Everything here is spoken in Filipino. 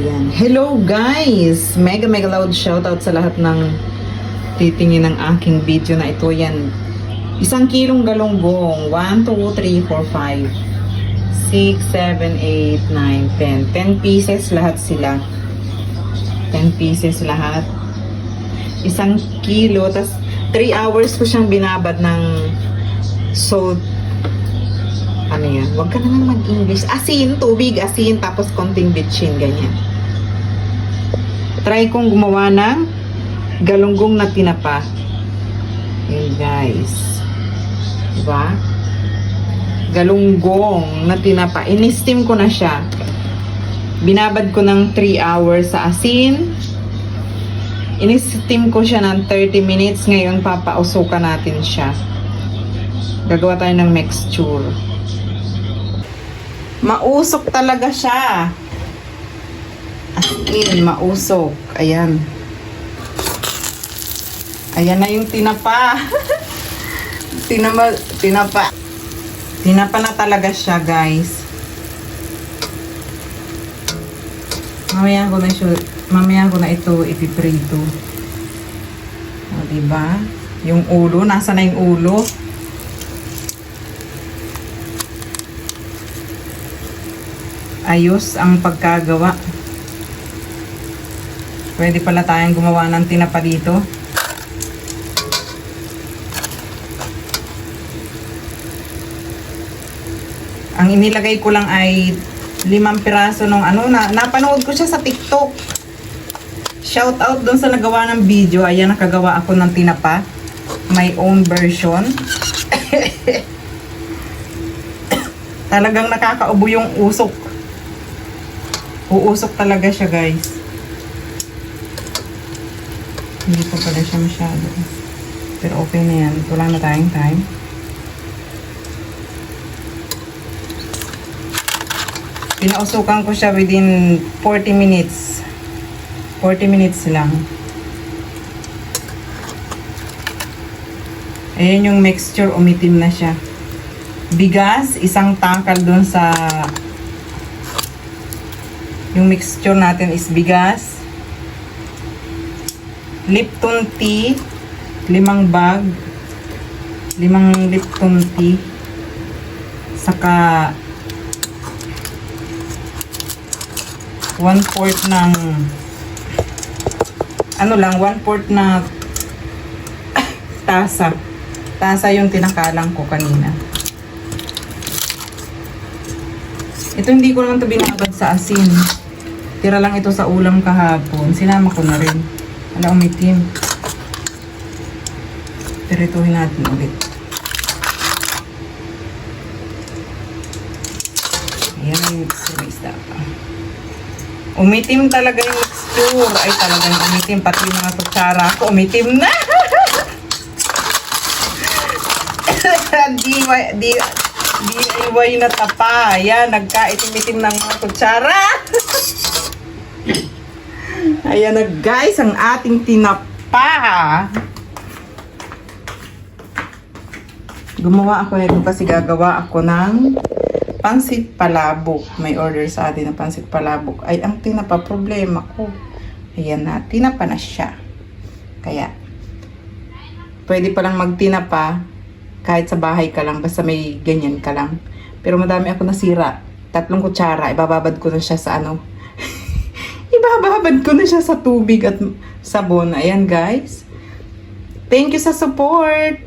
Ayan. Hello guys! Mega mega loud shoutout sa lahat ng titingin ng aking video na ito. Yan. 1 kilong galunggong. 1, 2, 3, 4, 5, 6, 7, 8, 9, 10. 10 pieces lahat sila. 10 pieces lahat. 1 kilo. Tas 3 hours ko siyang binabad ng salt. Ano yan? Huwag ka naman mag-English. Asin, tubig, asin, tapos konting bitchin, ganyan. Try kong gumawa ng galunggong na tinapa. Yun, guys. Diba? Galunggong na tinapa. In-steam ko na siya. Binabad ko ng 3 hours sa asin. In-steam ko siya ng 30 minutes. Ngayon, papausukan natin siya. Gagawa tayo ng mixture. Mausok talaga siya. As in, mausok. Ayan. Ayan na yung tinapa. Tinapa. Tinapa na talaga siya, guys. Mamaya ko na ito ipiprito. O, diba? Yung ulo, nasa na yung ulo? Ayos ang pagkagawa. Pwede pala tayong gumawa ng tinapa dito. Ang inilagay ko lang ay 5 piraso nung napanood ko siya sa TikTok. Shout out doon sa nagawa ng video. Ayan, nakagawa ako ng tinapa. My own version. Talagang nakakaubo yung usok. Uusok talaga siya, guys. Hindi pa pala siya masyado. Pero okay na yan. Ito lang na tayong time. Pinausukan ko siya within 40 minutes. 40 minutes lang. Ayan yung mixture. Umitim na siya. Bigas. 1 tangkal dun sa... Yung mixture natin is bigas. Lipton tea. 5 bag. 5 Lipton tea. Saka 1/4 ng 1/4 na tasa. Tasa yung tinakalang ko kanina. Ito hindi ko naman ito binabad sa asin. Tira lang ito sa ulam kahapon. Sinama ko na rin. Umitim. Pirituhin natin ulit. Ayan yung mixture na isda pa. Umitim talaga yung mixture. Ay, talagang umitim. Pati yung mga kutsara ko, umitim na. DIY na tapa. Ayan, nagkaitim-itim ng mga kutsara. Ayan na, guys, ang ating tinapa. Gumawa ako nito kasi gagawa ako ng pansit palabok. May order sa atin ng pansit palabok. Ay, ang tinapa, problema ko. Ayan na, tinapa na siya. Kaya, pwede palang magtinapa kahit sa bahay ka lang, basta may ganyan ka lang. Pero madami ako nasira. 3 kutsara, ibababad ko na siya sa ibababad ko na siya sa tubig at sabon. Ayan, guys. Thank you sa support.